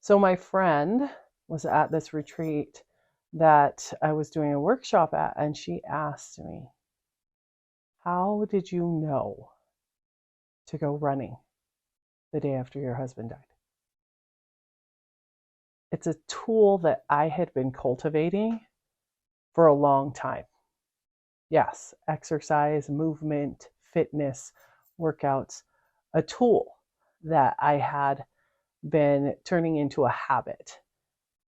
So my friend was at this retreat that I was doing a workshop at, and she asked me, how did you know to go running the day after your husband died? It's a tool that I had been cultivating for a long time. Yes, exercise, movement, fitness, workouts, a tool that I had been turning into a habit.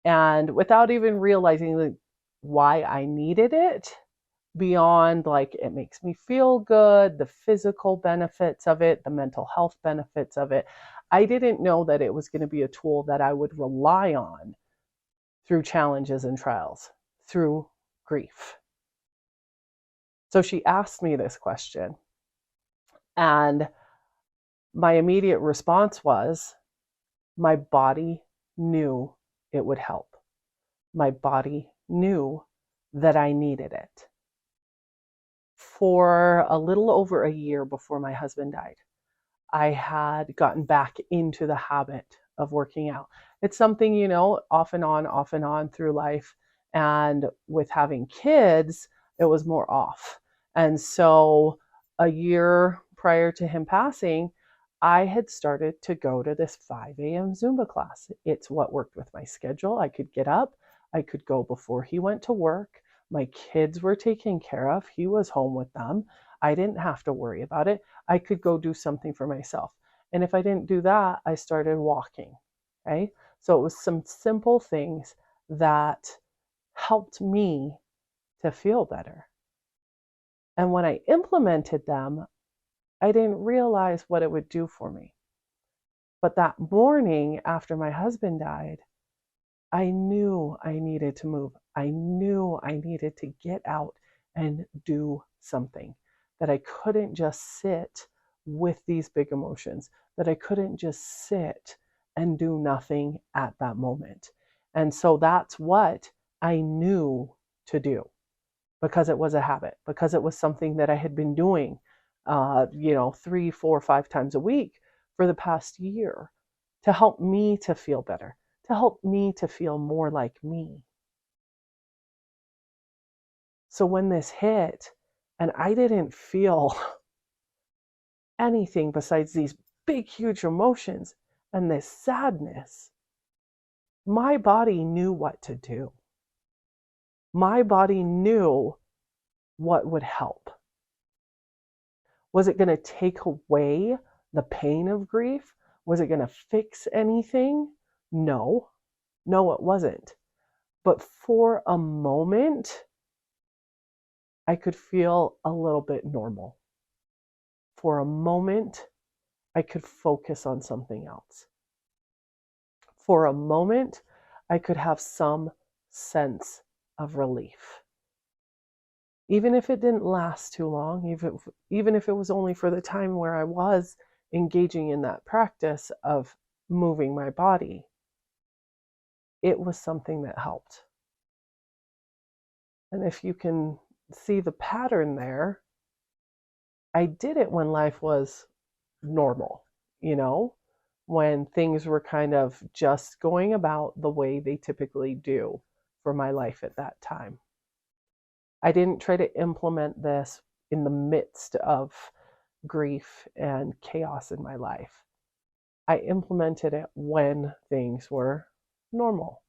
And without even realizing why I needed it, beyond like it makes me feel good, the physical benefits of it, the mental health benefits of it, I didn't know that it was going to be a tool that I would rely on through challenges and trials, through grief. So she asked me this question, and my immediate response was my body knew it would help. My body knew that I needed it. For a little over a year before my husband died, I had gotten back into the habit of working out. It's something, off and on through life. And with having kids, it was more off. And so a year prior to him passing, I had started to go to this 5 a.m. Zumba class. It's what worked with my schedule. I could get up, I could go before he went to work. My kids were taken care of. He was home with them. I didn't have to worry about it. I could go do something for myself. And if I didn't do that, I started walking. Okay. So it was some simple things that helped me to feel better. And when I implemented them, I didn't realize what it would do for me. But that morning after my husband died, I knew I needed to move. I knew I needed to get out and do something, that I couldn't just sit with these big emotions, that I couldn't just sit and do nothing at that moment. And so that's what I knew to do, because it was a habit, because it was something that I had been doing, 3, 4, 5 times a week for the past year to help me to feel better, to help me to feel more like me. So when this hit, and I didn't feel anything besides these big, huge emotions and this sadness, my body knew what to do. My body knew what would help. Was it going to take away the pain of grief? Was it going to fix anything? No, it wasn't. But for a moment, I could feel a little bit normal. For a moment, I could focus on something else. For a moment, I could have some sense of relief. Even if it didn't last too long, even if it was only for the time where I was engaging in that practice of moving my body, it was something that helped. And if you can see the pattern there, I did it when life was normal, when things were kind of just going about the way they typically do for my life at that time. I didn't try to implement this in the midst of grief and chaos in my life. I implemented it when things were normal,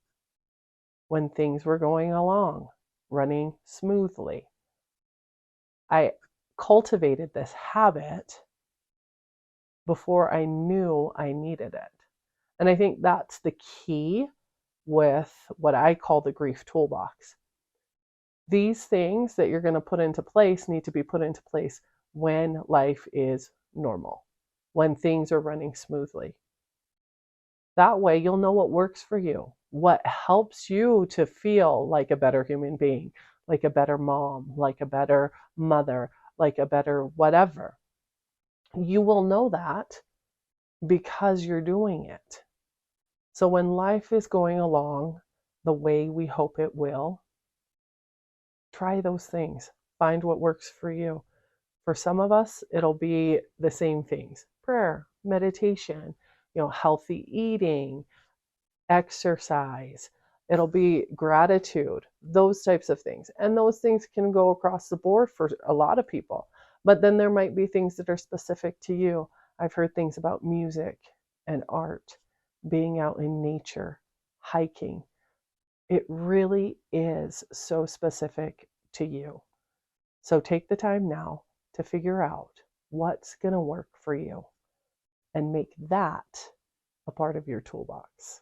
when things were going along, running smoothly. I cultivated this habit before I knew I needed it. And I think that's the key with what I call the grief toolbox. These things that you're going to put into place need to be put into place when life is normal, when things are running smoothly. That way you'll know what works for you, what helps you to feel like a better human being, like a better mom, like a better mother, like a better whatever. You will know that because you're doing it. So when life is going along the way we hope it will, try those things. Find what works for you. For some of us, it'll be the same things: prayer, meditation, healthy eating, exercise, it'll be gratitude, those types of things. And those things can go across the board for a lot of people. But then there might be things that are specific to you. I've heard things about music and art, being out in nature, hiking. It really is so specific to you. So take the time now to figure out what's going to work for you and make that a part of your toolbox.